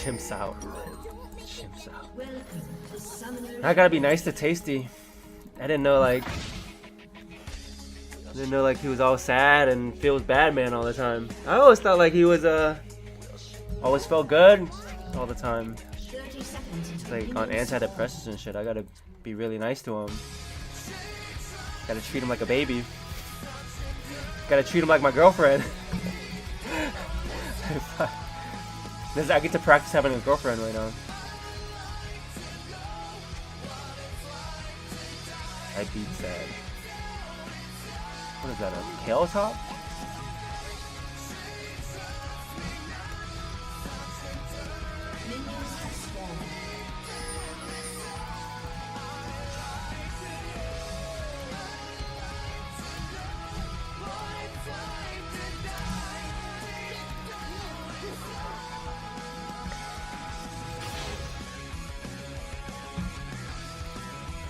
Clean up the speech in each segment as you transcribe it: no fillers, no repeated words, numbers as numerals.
Chimps out. Chimps out. I gotta be nice to Tasty. I didn't know like he was all sad and feels bad man all the time. I always thought like he was always felt good all the time. Like on antidepressants and shit. I gotta be really nice to him. Gotta treat him like a baby. Gotta treat him like my girlfriend. I get to practice having a girlfriend right now. I beat sad. What is that, a kale top?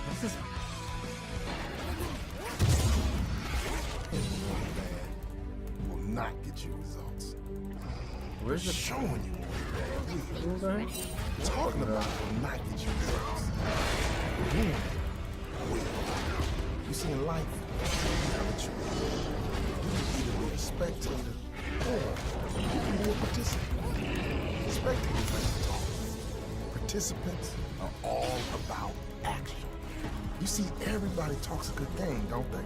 What's this? Not get you results. Where's the showing you? Talking about will not get you results. You see, in life, you can either be a spectator or you can be a participant. Spectators like to talk. Participants are all about action. You see, everybody talks a good game, don't they?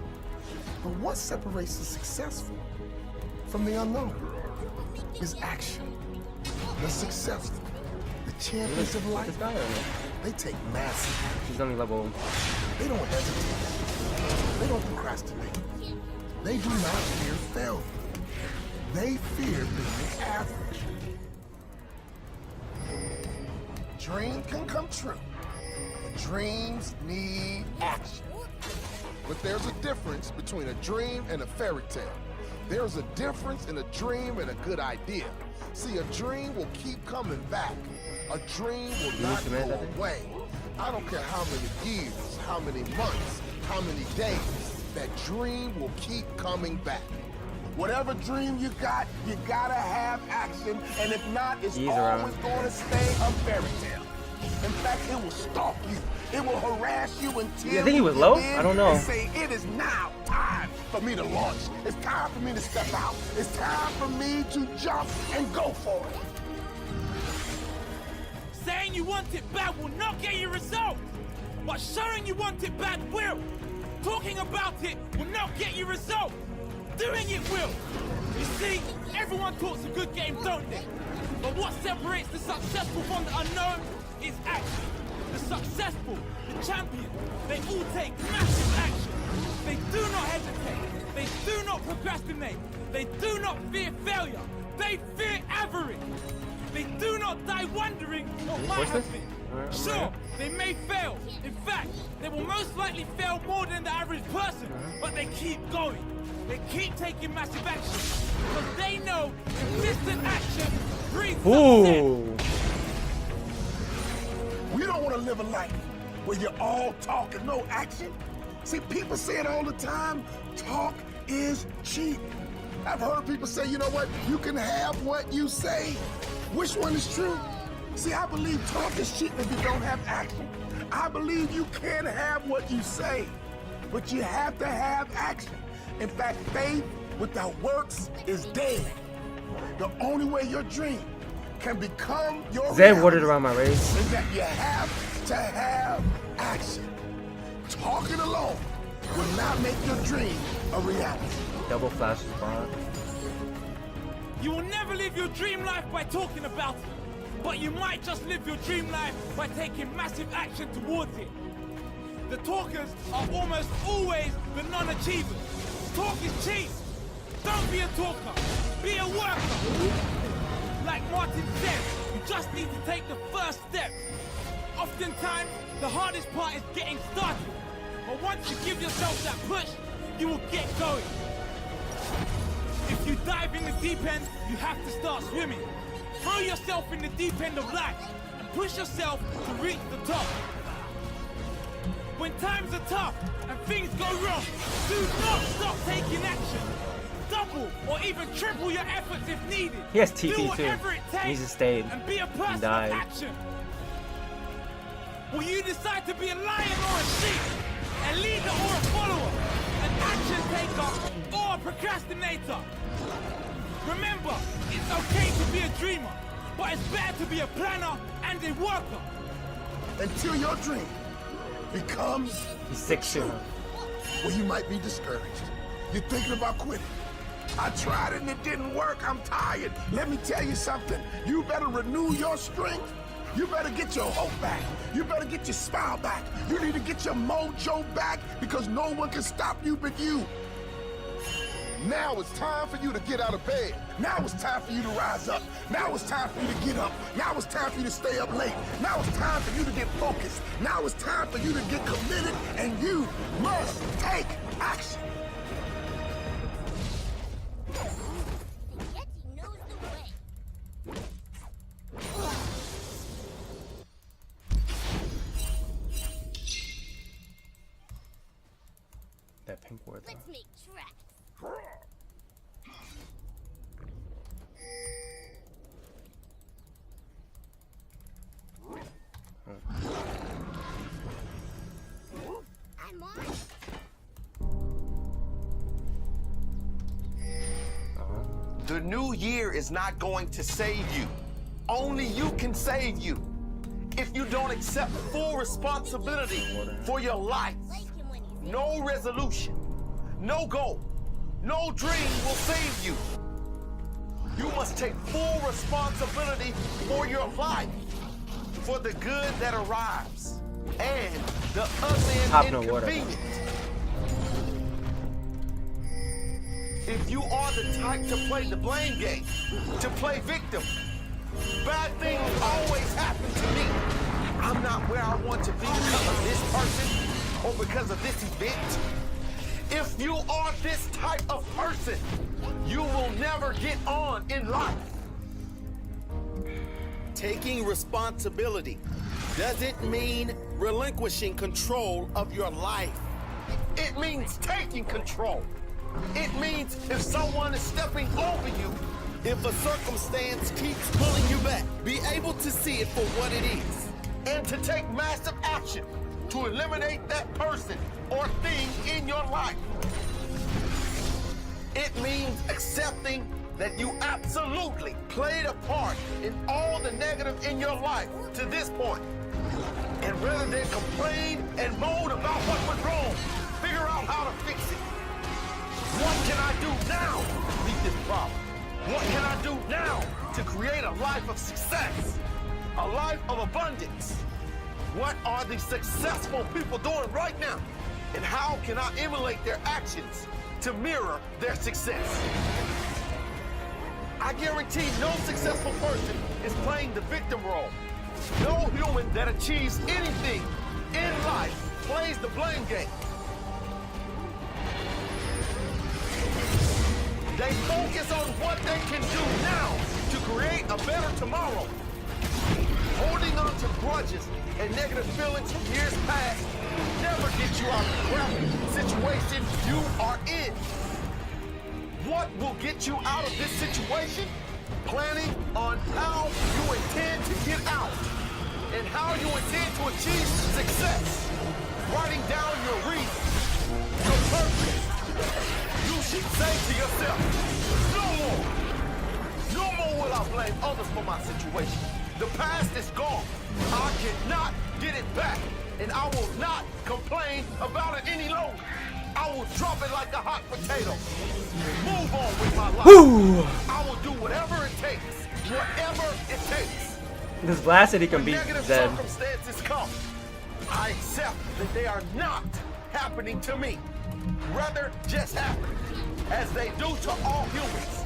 But what separates the successful from the unknown is action. The successful, the champions of life, they take massive action. He's only level. They don't hesitate. They don't procrastinate. They do not fear failure. They fear being average. Dream can come true. Dreams need action. But there's a difference between a dream and a fairy tale. There's a difference in a dream and a good idea. See, a dream will keep coming back. A dream will not go away. I don't care how many years, how many months, how many days, that dream will keep coming back. Whatever dream you got, you gotta have action, and if not, it's always going to stay a fairy tale. In fact, it will stalk you. It will harass you until I think he was low. I don't know. and say, it is now time for me to launch. It's time for me to step out. It's time for me to jump and go for it. Saying you want it bad will not get you results, but showing you want it bad will. Talking about it will not get you results. Doing it will. You see, everyone talks a good game, don't they? But what separates the successful from the unknown is action. The successful, the champion, they all take massive action. They do not hesitate. They do not procrastinate. They do not fear failure. They fear avarice. They do not die wondering what might have been. Sure, they may fail. In fact, they will most likely fail more than the average person, but they keep going. They keep taking massive action because they know consistent action brings success. We don't want to live a life where you're all talk and no action. See, people say it all the time, talk is cheap. I've heard people say, you know what, you can have what you say. Which one is true? See, I believe talk is cheap if you don't have action. I believe you can have what you say, but you have to have action. In fact, faith without works is dead. The only way your dream can become your Zed watered around my race. is that you have to have action. Talking alone will not make your dream a reality. Double flash spot. You will never live your dream life by talking about it, but you might just live your dream life by taking massive action towards it. The talkers are almost always the non-achievers. Talk is cheap. Don't be a talker. Be a worker. Like Martin said, you just need to take the first step. Oftentimes, the hardest part is getting started. But once you give yourself that push, you will get going. If you dive in the deep end, you have to start swimming. Throw yourself in the deep end of life and push yourself to reach the top. When times are tough and things go wrong, do not stop taking action. Double double or even triple your efforts if needed. He has Do TP too. whatever it takes He just stayed and be a and person of died. action. Will you decide to be a lion or a sheep, a leader or a follower, an action taker or a procrastinator? Remember, it's okay to be a dreamer, but it's better to be a planner and a worker. Until your dream becomes He's 6'2". well, you might be discouraged. You're thinking about quitting. I tried it and it didn't work. I'm tired. Let me tell you something. You better renew your strength. You better get your hope back. You better get your smile back. You need to get your mojo back because no one can stop you but you. Now it's time for you to get out of bed. Now it's time for you to rise up. Now it's time for you to get up. Now it's time for you to stay up late. Now it's time for you to get focused. Now it's time for you to get committed, and you must take action. Yeti knows the way. That pink word though. Let's make tracks. I'm on. The new year is not going to save you. Only you can save you. If you don't accept full responsibility for your life, Like him when he's no resolution, no goal, no dream will save you. You must take full responsibility for your life, for the good that arrives, and the ugly Top and no water. inconvenient. If you are the type to play the blame game, to play victim, bad things always happen to me. I'm not where I want to be because of this person or because of this event. If you are this type of person, you will never get on in life. Taking responsibility doesn't mean relinquishing control of your life. It means taking control. It means if someone is stepping over you, if a circumstance keeps pulling you back, be able to see it for what it is, and to take massive action to eliminate that person or thing in your life. It means accepting that you absolutely played a part in all the negative in your life to this point. And rather than complain and moan about what went wrong, figure out how to fix it. What can I do now to beat this problem? What can I do now to create a life of success? A life of abundance? What are the successful people doing right now? And how can I emulate their actions to mirror their success? I guarantee no successful person is playing the victim role. No human that achieves anything in life plays the blame game. They focus on what they can do now to create a better tomorrow. Holding on to grudges and negative feelings from years past will never get you out of the crappy situation you are in. What will get you out of this situation? Planning on how you intend to get out and how you intend to achieve success. Writing down your reasons, your purpose. You should say to yourself, no more will I blame others for my situation. The past is gone. I cannot get it back, and I will not complain about it any longer. I will drop it like a hot potato. Move on with my life. I will do whatever it takes, whatever it takes. This blasted he can When beat negative Zed. circumstances come, I accept that they are not happening to me. Rather, just happen, as they do to all humans.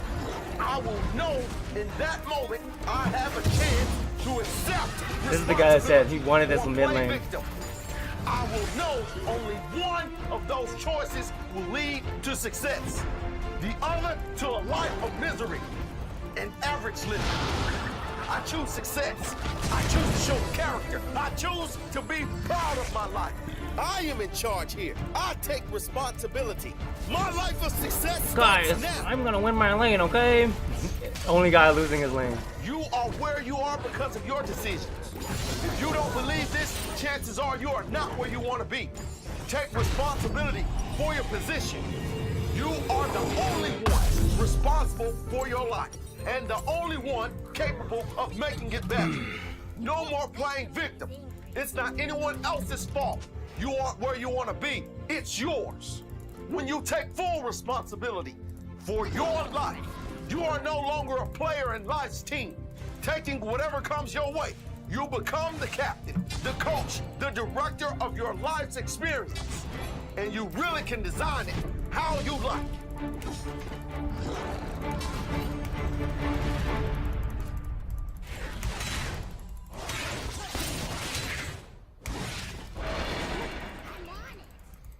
I will know in that moment I have a chance to accept. This is the guy that said he wanted this or mid play lane. victim. I will know only one of those choices will lead to success. The other to a life of misery and average living. I choose success. I choose to show character. I choose to be proud of my life. I am in charge here. I take responsibility. My life of success starts Guys, now. I'm gonna win my lane, okay? Only guy losing his lane. You are where you are because of your decisions. If you don't believe this, chances are you are not where you want to be. Take responsibility for your position. You are the only one responsible for your life and the only one capable of making it better. No more playing victim. It's not anyone else's fault. You aren't where you want to be. It's yours. When you take full responsibility for your life, you are no longer a player in life's team. Taking whatever comes your way, you become the captain, the coach, the director of your life's experience. And you really can design it how you like.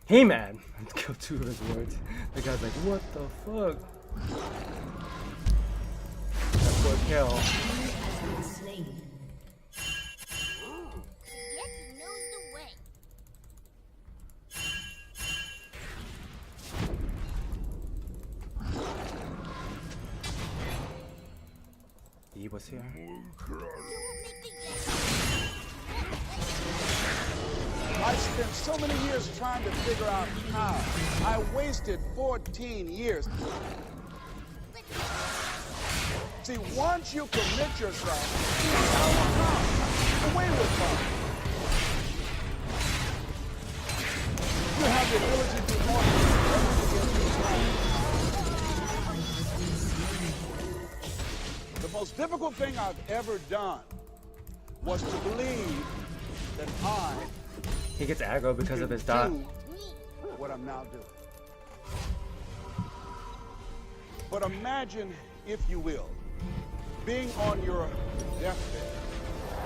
He mad. Kill 2 of his words. The guy's like, what the fuck? That's what kill. Yeti knows the way. He was here. You will make the Yeti. I spent so many years trying to figure out how. I wasted 14 years. See, once you commit yourself, you will come. The way will come. You have the ability to do more than the most difficult thing I've ever done was to believe that I He gets aggro because of his do dot. what I'm now doing. But imagine, if you will, being on your deathbed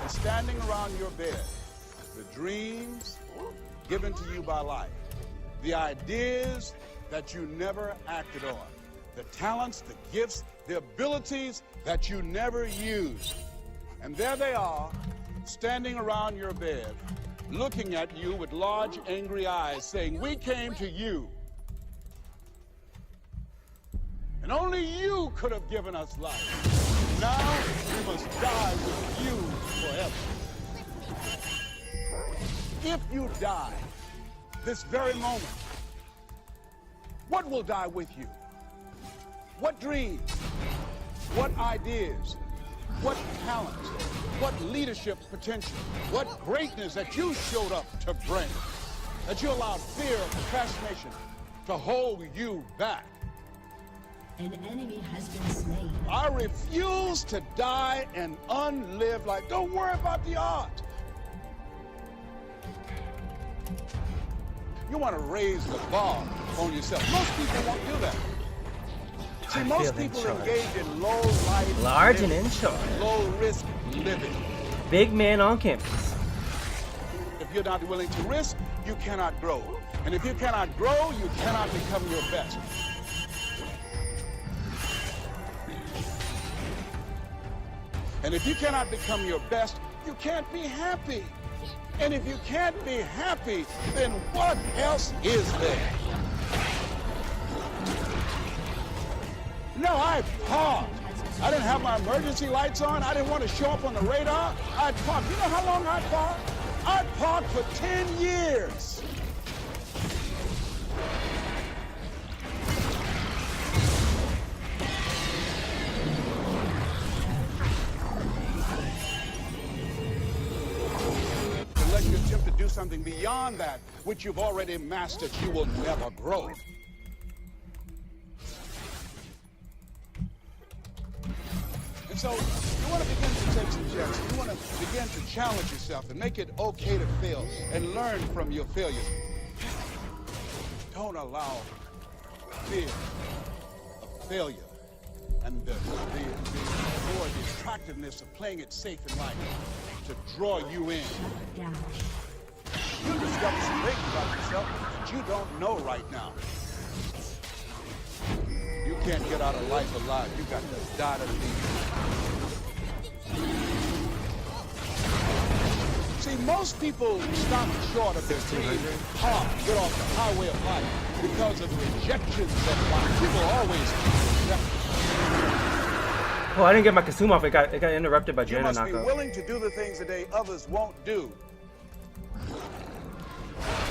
and standing around your bed, the dreams given to you by life, the ideas that you never acted on, the talents, the gifts, the abilities that you never used. And there they are, standing around your bed, looking at you with large, angry eyes, saying, "We came to you. And only you could have given us life. Now we must die with you forever." If you die this very moment, what will die with you? What dreams? What ideas? What talents? What leadership potential? What greatness that you showed up to bring? That you allowed fear and procrastination to hold you back? An enemy has been slain. I refuse to die an unlived life. Don't worry about the odds. You want to raise the bar on yourself. Most people won't do that. See, I most feel in people charge. engage in low life, Large and living, in charge. low risk living. Big man on campus. If you're not willing to risk, you cannot grow. And if you cannot grow, you cannot become your best. And if you cannot become your best, you can't be happy. And if you can't be happy, then what else is there? No, I parked. I didn't have my emergency lights on. I didn't want to show up on the radar. I parked. You know how long I parked? I parked for 10 years. Unless you attempt to do something beyond that, which you've already mastered, you will never grow. And so you want to begin to take some chances. You want to begin to challenge yourself and make it okay to fail and learn from your failures. Don't allow fear of failure and the attractiveness of playing it safe in life to draw you in. Down. You'll discover some things about yourself that you don't know right now. You can't get out of life alive. You got to die to leave. See, most people stop short of their dream, get off the highway of life because of the rejections of life. People are always rejected. Oh, I didn't get my consume off. It got interrupted by You Janet must be knockout. willing to do the things today others won't do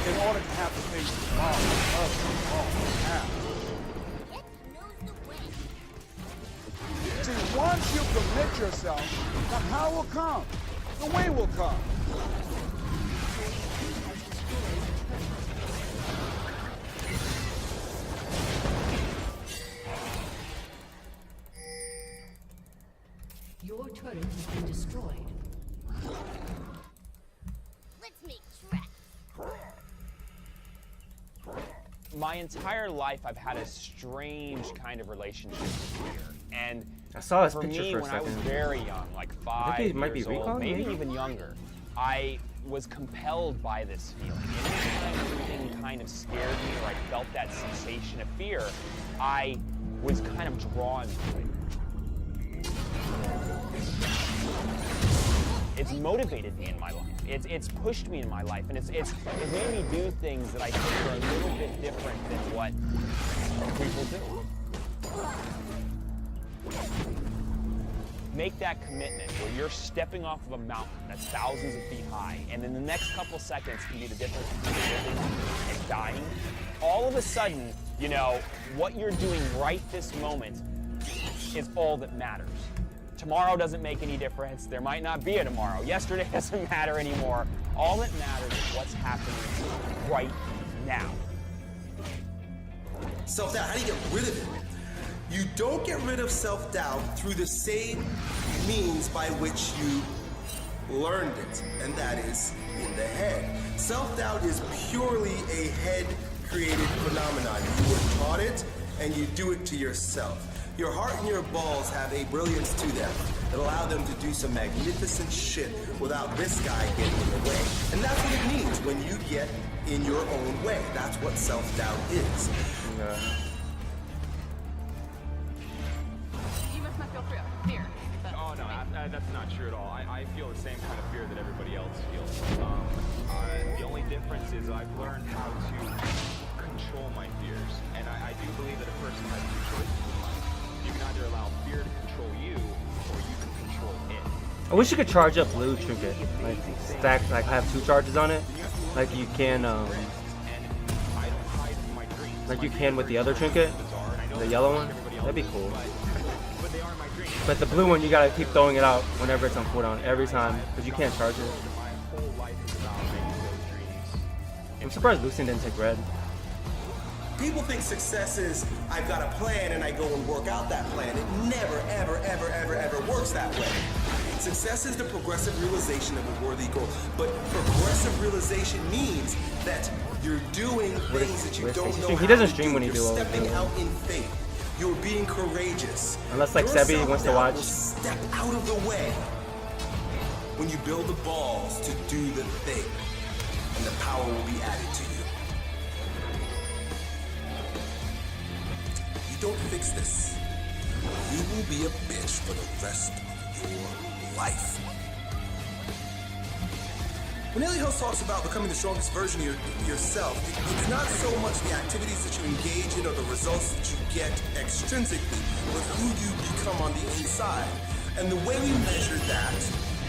in order to have the things tomorrow others won't have. Get knows the way. See, once you commit yourself, the how will come. The way will come. Your turret has been destroyed. Let's make tracks. My entire life, I've had a strange kind of relationship with fear. And I saw his for picture me, for a when I was second. very young, like 5 he might be years old, recon, maybe maybe? even younger, I was compelled by this feeling. Anytime anything kind of scared me or I felt that sensation of fear, I was kind of drawn to it. It's motivated me in my life. It's pushed me in my life, and it made me do things that I think are a little bit different than what people do. Make that commitment where you're stepping off of a mountain that's thousands of feet high, and in the next couple seconds can be the difference between living and dying. All of a sudden, you know, what you're doing right this moment is all that matters. Tomorrow doesn't make any difference. There might not be a tomorrow. Yesterday doesn't matter anymore. All that matters is what's happening right now. Self-doubt, how do you get rid of it? You don't get rid of self-doubt through the same means by which you learned it, and that is in the head. Self-doubt is purely a head-created phenomenon. You were taught it, and you do it to yourself. Your heart and your balls have a brilliance to them that allow them to do some magnificent shit without this guy getting in the way. And that's what it means when you get in your own way. That's what self-doubt is. You must not feel fear. Oh, no, that's not true at all. I feel the same kind of fear that everybody else feels. The only difference is I've learned how to control my fears. And I do believe that a person has two choices in life. You can either allow fear to control you, or you can control it. I wish you could charge up blue trinket. Like stack, like have 2 charges on it. Like you can, like you can with the other trinket, the yellow one. That'd be cool. But the blue one, you gotta keep throwing it out whenever it's on cooldown, every time, because you can't charge it. I'm surprised Lucian didn't take red. People think success is, I've got a plan and I go and work out that plan. It never, ever, ever, ever, ever works that way. Success is the progressive realization of a worthy goal. But progressive realization means that you're doing things that you don't know how to do. He doesn't stream when he You're do all stepping the out in faith. You're being courageous. Unless like Your Sebi wants to self-doubt watch. will step out of the way when you build the balls to do the thing. And the power will be added to you. Don't fix this. You will be a bitch for the rest of your life. When Ellie Hills talks about becoming the strongest version of yourself, it's not so much the activities that you engage in or the results that you get extrinsically, but who you become on the inside. And the way we measure that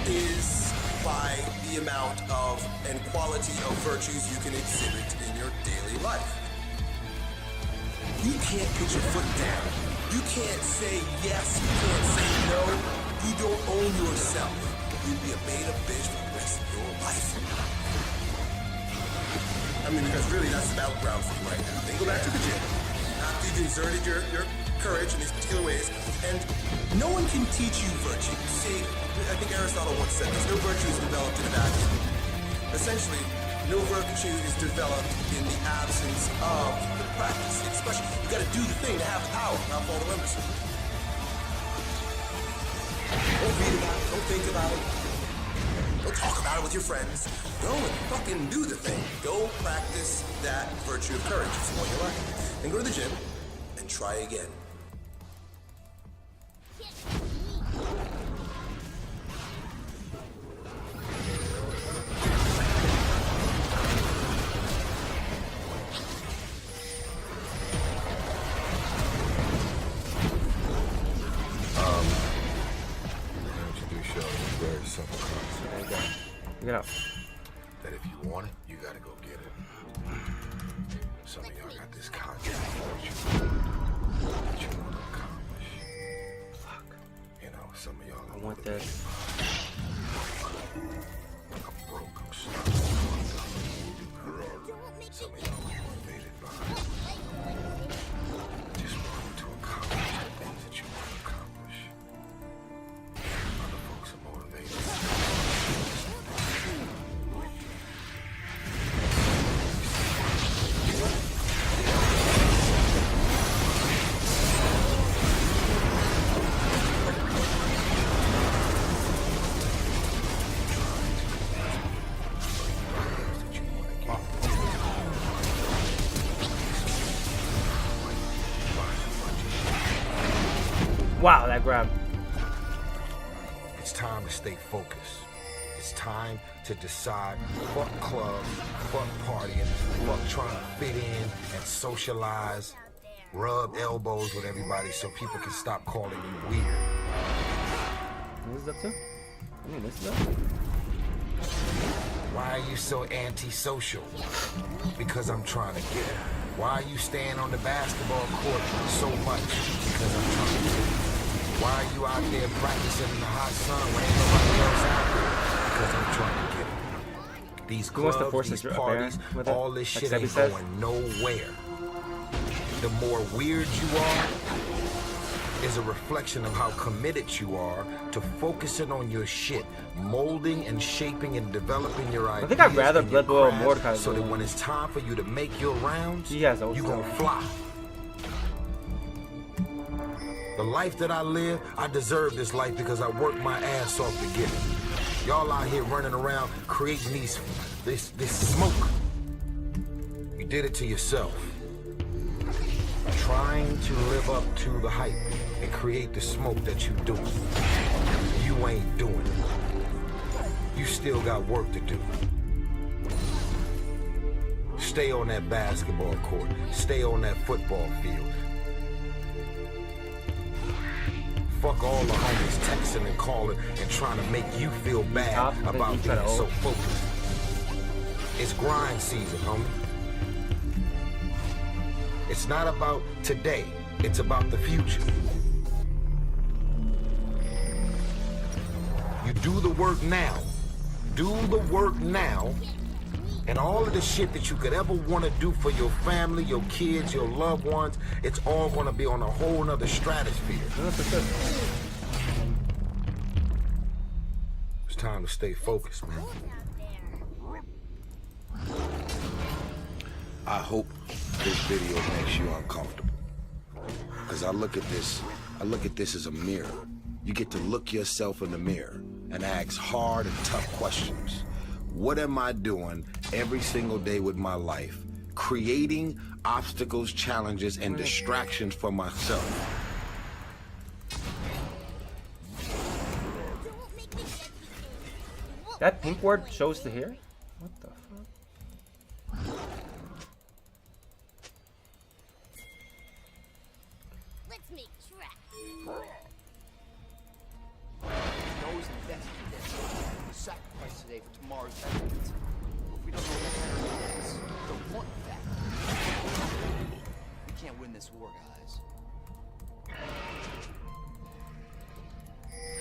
is by the amount of and quality of virtues you can exhibit in your daily life. You can't put your foot down. You can't say yes. You can't say no. You don't own yourself. You'd be a made-up bitch for the rest of your life. I mean, because really, that's the battleground for you right now. Then go back to the gym. After you've exerted your courage in these particular ways, and no one can teach you virtue. See, I think Aristotle once said this: no virtue is developed in a vacuum. Essentially, no virtue is developed in the absence of the practice. Especially, you got to do the thing to have the power, not follow the members. Don't read about it. Don't think about it. Don't talk about it with your friends. Go and fucking do the thing. Go practice that virtue of courage. It's all you like. Then go to the gym and try again. Get out. that if you want it, you gotta go get it. Some of y'all got this contract that you want to accomplish. Fuck. You know, some of y'all I want this. I'm broke, I'm stuck. Some of y'all are motivated by just wanting to accomplish the things that you want to accomplish. Other folks are motivated. Wow, that grab. It's time to stay focused. It's time to decide fuck clubs, fuck partying, fuck trying to fit in and socialize, rub elbows with everybody so people can stop calling you weird. What is up to? I mean, this is up. Why are you so antisocial? Because I'm trying to get it. Why are you staying on the basketball court so much? Because I'm trying to get it. Why are you out there practicing in the hot sun when ain't nobody else out there? Because I'm trying to get it. These clubs, these parties, all this shit ain't going nowhere. The more weird you are is a reflection of how committed you are to focusing on your shit, molding and shaping and developing your ideas. I think I'd rather Blood Bowl or Mordecai. So that when it's time for you to make your rounds, you gonna fly. The life that I live, I deserve this life because I worked my ass off to get it. Y'all out here running around creating this smoke. You did it to yourself. Trying to live up to the hype and create the smoke that you doing. You ain't doing it. You still got work to do. Stay on that basketball court. Stay on that football field. Fuck all the homies texting and calling and trying to make you feel bad about being so focused. It's grind season, homie. It's not about today, it's about the future. You do the work now. Do the work now. And all of the shit that you could ever want to do for your family, your kids, your loved ones, it's all going to be on a whole nother stratosphere. It's time to stay focused, man. I hope this video makes you uncomfortable. Because I look at this as a mirror. You get to look yourself in the mirror and ask hard and tough questions. What am I doing every single day with my life? Creating obstacles, challenges, and distractions for myself. That pink word shows to here? What the fuck? Let's make tracks. Knows the best for this. Sacrifice today for tomorrow's benefits. If we don't know what that is, don't want that. We can't win this war,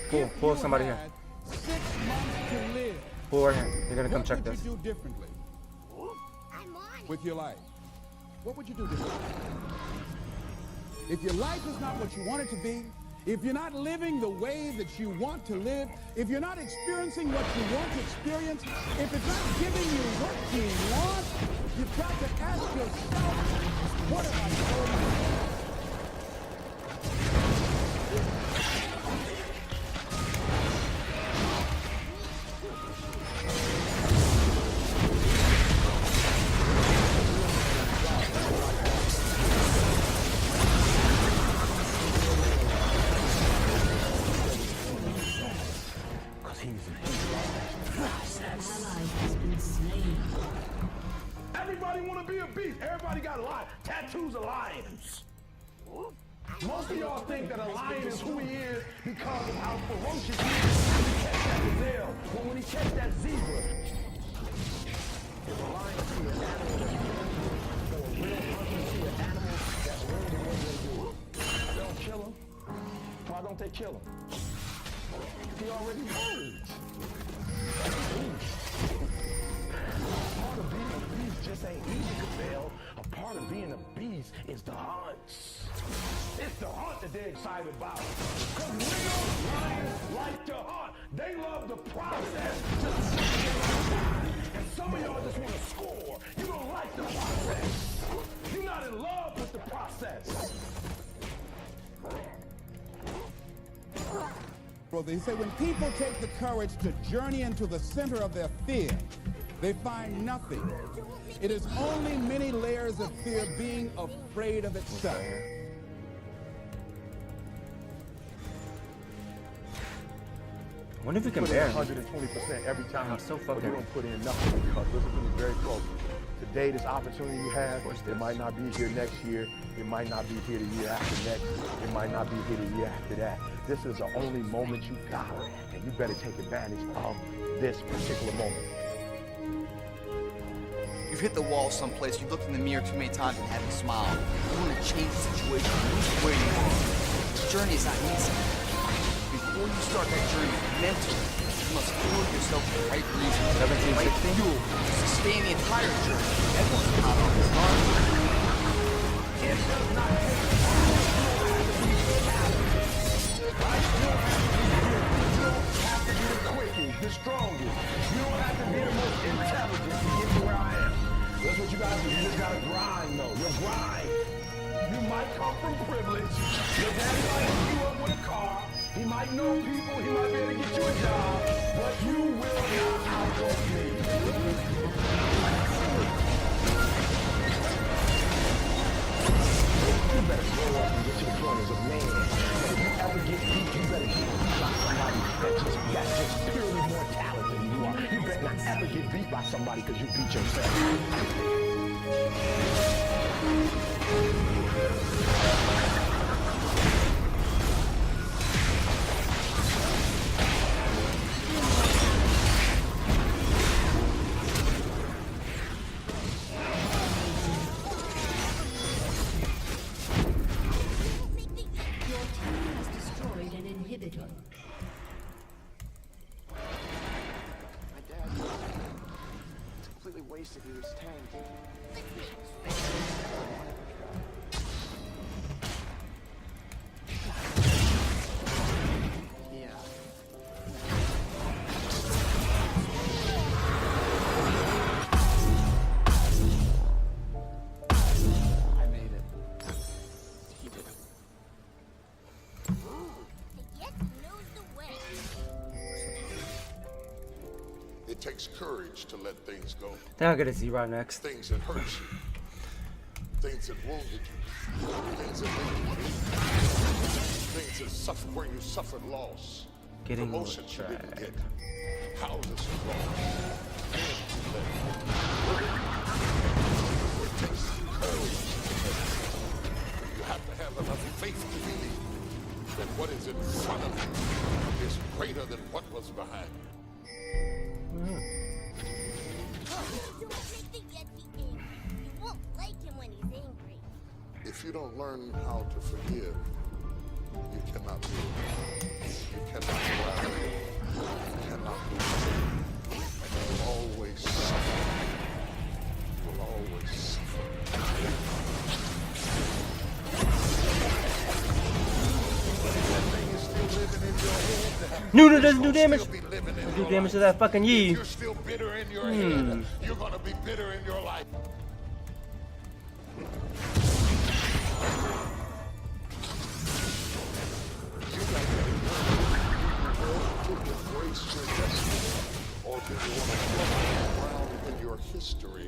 guys. Pull somebody here. 6 months to live. Pull right here. They're gonna come check this. What would you do differently I'm on with your life? What would you do differently? If your life is not what you want it to be, if you're not living the way that you want to live, if you're not experiencing what you want to experience, if it's not giving you what you want, you've got to ask yourself, what am I doing? Everybody want to be a beast. Everybody got tattoos of lions. Most of y'all think that a lion is who he is because of how ferocious he is when he catch that gazelle, or when he catch that zebra. If a lion see an animal that's dangerous, or a real hunter see an animal that's wounded, what do? They don't kill him. Why don't they kill him? He already moved. Part of being a beast just ain't easy, gazelle. A part of being a beast is the hunts. It's the hunt that they're excited about. Because real lions like to hunt. They love the process just and some of y'all just want to score. You don't like the process. You're not in love with the process. Well, they say when people take the courage to journey into the center of their fear, they find nothing. It is only many layers of fear being afraid of itself. I wonder if we can Put in bear. 120% every time. I'm so but fucking. you don't put in nothing because listen to me very close. Today, this opportunity you have, it might not be here next year. It might not be here the year after next. It might not be here the year after that. This is the only moment you got, and you better take advantage of this particular moment. You've hit the wall someplace, you've looked in the mirror too many times and haven't smiled. You want to change the situation, move where you are. This journey is not easy. Before you start that journey mentally, you must fuel yourself with the right reasons, the right fuel to sustain the entire journey. Everyone's not on this line. It does not take you don't have to be the quickest, the strongest. You don't have to be the most intelligent to get to where I am. That's what you gotta do. You just gotta grind, though. You grind. You might come from privilege. Your daddy might hook you up with a car. He might know people. He might be able to get you a job. But you will not outgo me. You better grow up and get to the point as a man. If you ever get beat, you better get beat by somebody that's just purely more talented than you are. You better not ever get beat by somebody because you beat yourself. Your team has destroyed an inhibitor. My dad completely wasted his tank. Yeah. I made it. He did. The Yeti knows the way. It takes courage to let things go. Then I'll get a Z-Rod next. Things that hurt you. Things that wounded you. Things that made you weak. Things that suffer where you suffered loss. Getting Promotions you didn't track. get. Houses you lost. Friends you left. It takes courage to let it go. You have to have enough faith to believe that what is in front of you is greater than what was behind you. Don't make the Yeti angry. You won't like him when he's angry. If you don't learn how to forgive, you cannot live. You cannot thrive. You cannot move. You will always suffer. You will always suffer. That thing is still living in your head. Nunu doesn't do damage. Still be living in Do your damage to life. that fucking If Yi. you're still bitter in your head, you're gonna be bitter in your life. You got to embrace your destiny, or do you want to float around in your history?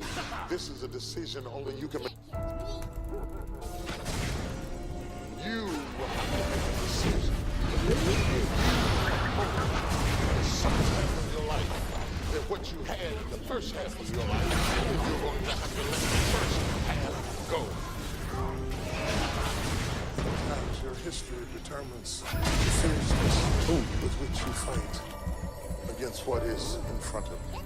This is a decision only you can make. You will have to make a decision. Something in your life that what you had in the first half of your life, you're going to have to let the first half go. your history determines the seriousness with which you fight against what is in front of you.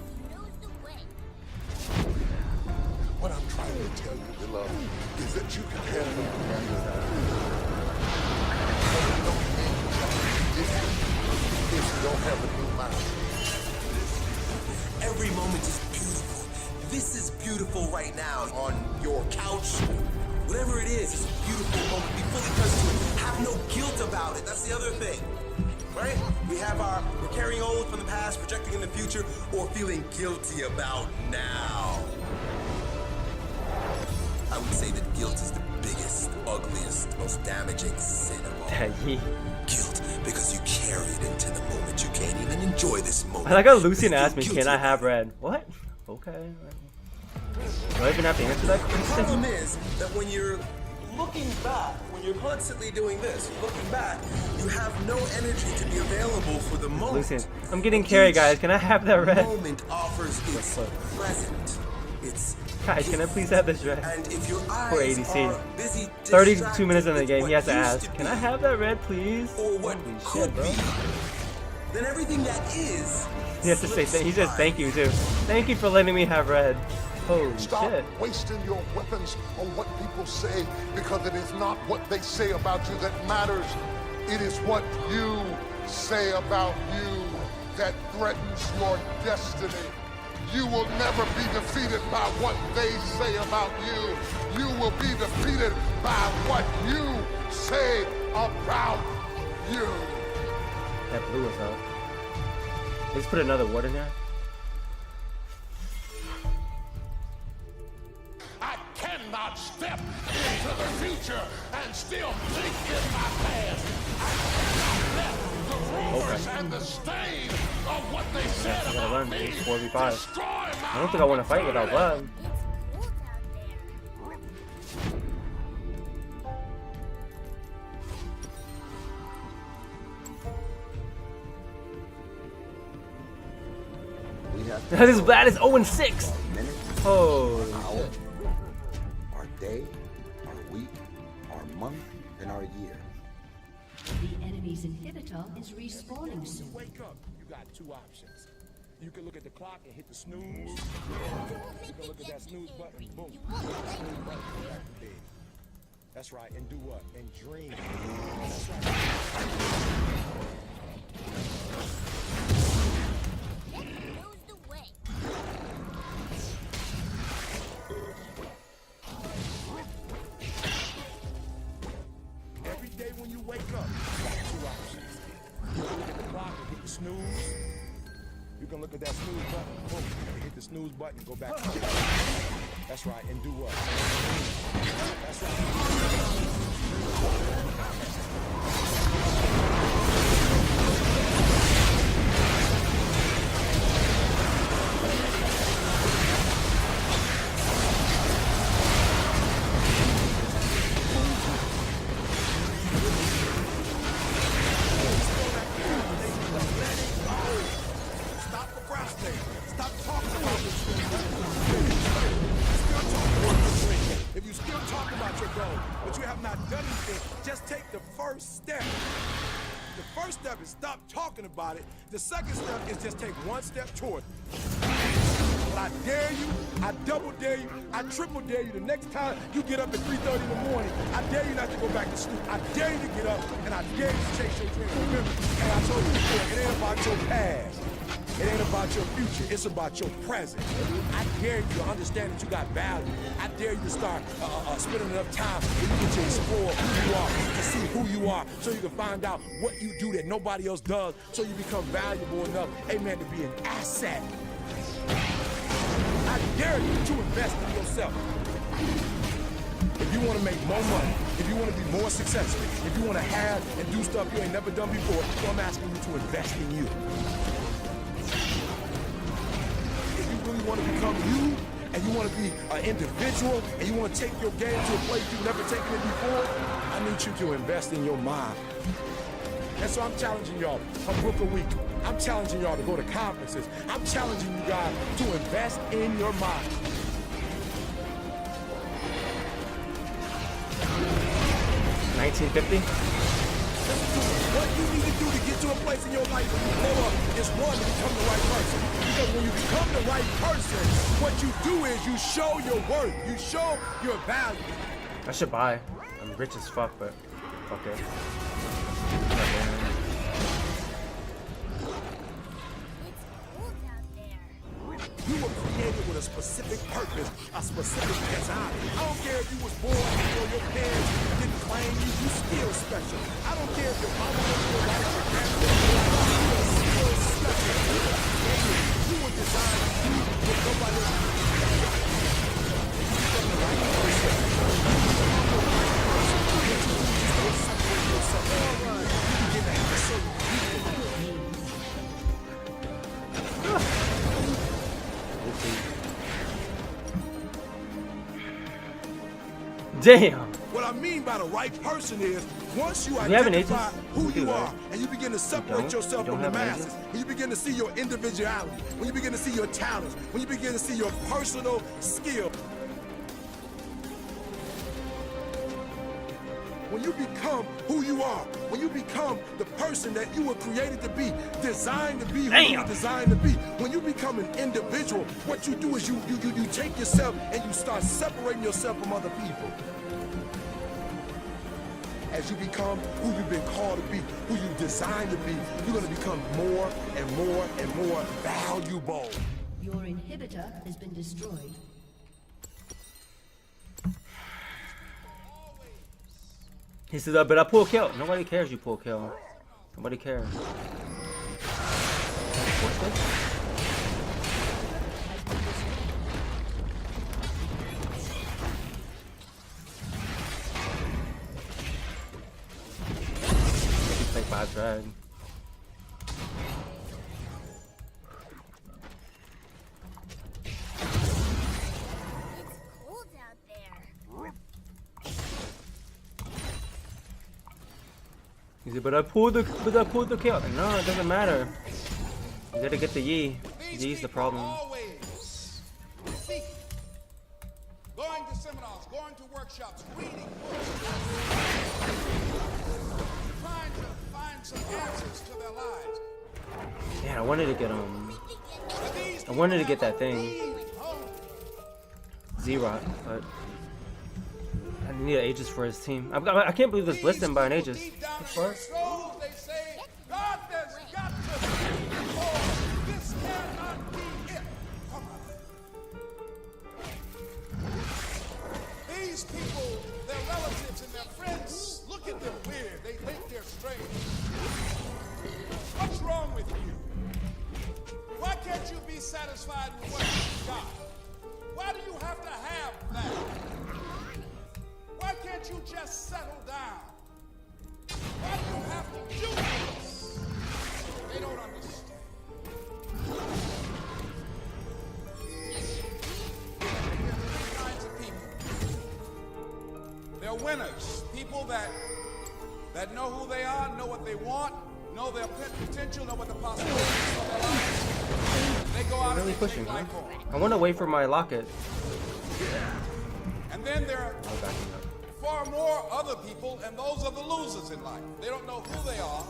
What I'm trying to tell you, beloved, is that you can handle the if you don't have a new mind. Every moment is beautiful. This is beautiful right now on your couch. Whatever it is, it's a beautiful moment. Be fully present to it. Have no guilt about it. That's the other thing. Right? We're carrying old from the past, projecting in the future, or feeling guilty about now. I would say that guilt is the biggest, ugliest, most damaging sin of all. Guilt, because you carry it into the moment. You can't even enjoy this moment. I like how Lucian asked me, can I have red? What? Okay. Do I even have to answer that question? The problem is that when you're looking back, when you're constantly doing this, you're looking back, you have no energy to be available for the moment. Lucian, I'm getting carry, guys. Can I have that red? The moment offers its present. It's guys, can I please have this red? And if your eyes for ADC. are busy 32 minutes in the game, he has to ask, can I have that red, please? Or what could be, then everything that is. He has to say, he says thank you too. Thank you for letting me have red. Holy Stop shit. wasting your weapons on what people say, because it is not what they say about you that matters. It is what you say about you that threatens your destiny. You will never be defeated by what they say about you. You will be defeated by what you say about you. That blew us up. Let's put another word in there. I cannot step into the future and still think in my past. I cannot let the rumors and the stain of what they said about me destroy my I don't think I want to fight without blood. This Vlad is 0-6. Holy shit. Our day, our week, our month, and our year. The enemy's inhibitor is respawning soon. Wake up. You got two options. You can look at the clock and hit the snooze. You can look at that snooze button. Boom. Snooze button. Go back to bed. That's right. And do what? And dream. That's right. Every day when you wake up, you got two options. You can look at the clock and hit the snooze. You can look at that snooze button, boom, and hit the snooze button and go back to bed. That's right, and do what? That's right. Stop talking about it. The second step is just take one step toward it. But I dare you, I double dare you, I triple dare you. The next time you get up at 3:30 in the morning, I dare you not to go back to sleep. I dare you to get up, and I dare you to chase your dream. Remember, and I told you before, it ain't about your past. It ain't about your future, it's about your present. I dare you to understand that you got value. I dare you to start spending enough time where you get to explore who you are, to see who you are, so you can find out what you do that nobody else does, so you become valuable enough, amen, to be an asset. I dare you to invest in yourself. If you want to make more money, if you want to be more successful, if you want to have and do stuff you ain't never done before, so I'm asking you to invest in you. You want to become you, and you want to be an individual, and you want to take your game to a place you've never taken it before, I need you to invest in your mind. And so I'm challenging y'all a book a week. I'm challenging y'all to go to conferences. I'm challenging you guys to invest in your mind. 1950. What you need to do to get to a place in your life when you grow up is one, to become the right person. Because when you become the right person, what you do is you show your worth. You show your value. I should buy. I'm rich as fuck, but fuck it. You were created with a specific purpose, a specific design. I don't care if you was born before your parents didn't claim you, you still special. I don't care if your mama was your wife, your grandmother was your wife, you are still special. You were designed to do what nobody else can do. You become the right person. You separate yourself. You begin to have a certain people. Damn. What I mean by the right person is once you We have an identify agent. who We do, you right? are and you begin to separate yourself You don't from the have an masses, agent? when you begin to see your individuality, when you begin to see your talents, when you begin to see your personal skill, when you become who you are, when you become the person that you were created to be, designed to be who you were designed to be, when you become an individual, what you do is you take yourself and you start separating yourself from other people. As you become who you've been called to be, who you designed to be, you're going to become more and more and more valuable. Your inhibitor has been destroyed. He says, but I pull kill. Nobody cares you pull kill. Nobody cares. What's this? Take 5 drag. He said, but I pulled the kill. No, it doesn't matter. You gotta get the Yi. Yi's the problem. Going to seminars, going to workshops, reading books, trying to find some answers to their lives. Yeah, I wanted to get that thing. Z-Rot, but I need an Aegis for his team. I can't believe this listed by an Aegis. What? They say, God, there's got to be more. This cannot be it. Come on. These people, their relatives and their friends, look at them weird. They think they're strange. What's wrong with you? Why can't you be satisfied with what you've got? Why do you have to have that? Why can't you just settle down? Why do you have to do this? They don't understand. There are three kinds of people. They're winners. People that know who they are, know what they want, know their potential, know what the possibilities of their lives. They go out Really and pushing, take huh? life on. I want to wait for my locket. And then there are Oh, backing up. far more other people, and those are the losers in life. They don't know who they are.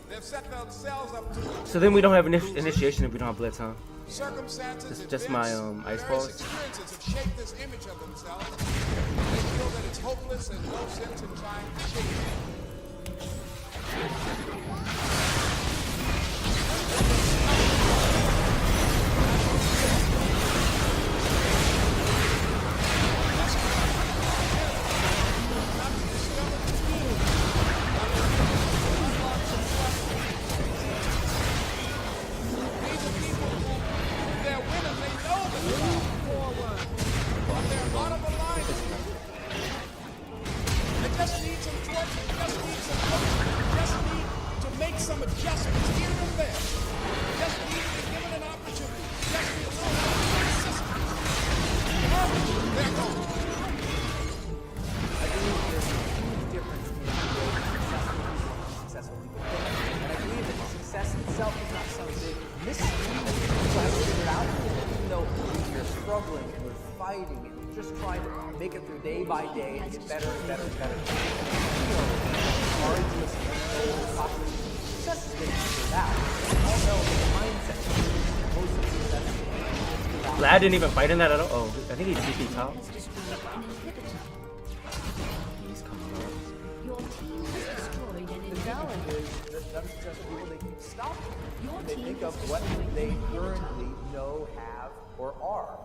They've set themselves up to. So then we don't have initiation if we don't have Blitz, huh? Circumstances, Just my ice various balls. experiences have shaped this image of themselves. They feel that it's hopeless and no sense in trying to change it. fighting and just trying to make it through day by day and get better and better and better. Arduous, success is going to figure it out. All know the mindset. Most of success. Vlad didn't even fight in that at all. Oh, I think he's DP top. He's coming up. Your team has destroyed an The challenge is that unsuccessful people, they keep stopping. They think of what they currently know, have, or are.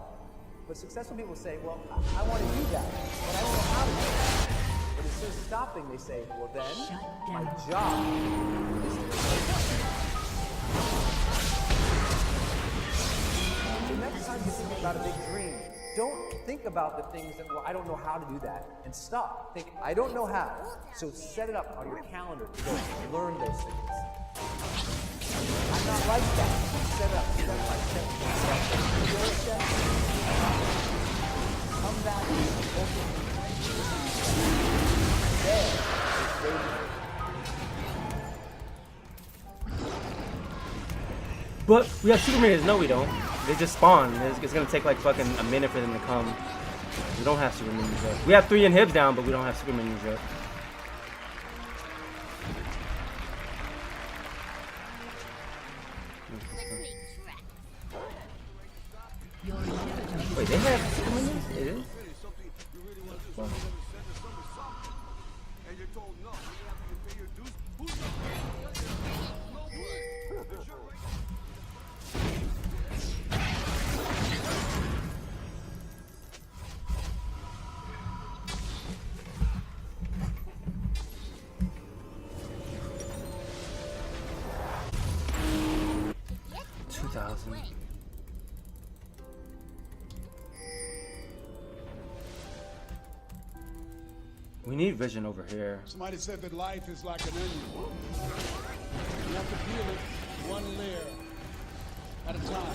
But successful people say, well, I want to do that, but I don't know how to do that. But instead of stopping, they say, well then, my job is to do it. So next time you think about a big dream, don't think about the things that, well, I don't know how to do that, and stop. Think, I don't know how. So set it up on your calendar to go learn those things. I'm not like that. Set it up step by step. Come back and open. There. But we have super minions. No, we don't. They just spawn. It's gonna take like fucking a minute for them to come. We don't have super minions yet. We have 3 inhibs down, but we don't have super minions yet. Wait, they have super minions? It is? Well. 2,000. We need vision over here. Somebody said that life is like an onion. You have to peel it one layer at a time.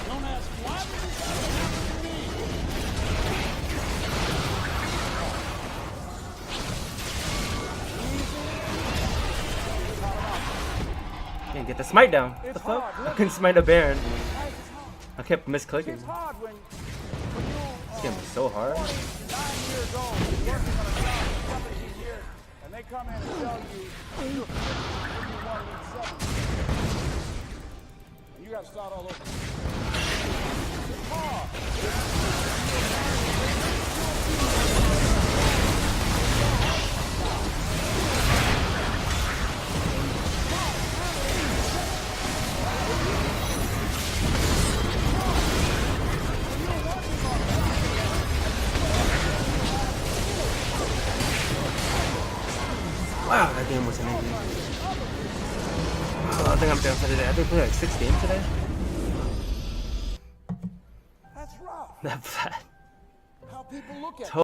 Don't ask why did this happen to me? Can't get the smite down. What the fuck? I couldn't smite a Baron. I kept misclicking. This game is so hard. 9 years old, working on a job for 17 years, and they come in and tell you you're 51 and you got to start all over. It's hard. Wow, that game was amazing. Oh, I think I'm done for today. I think we played like 6 games today. That's rough. That bad. How people look at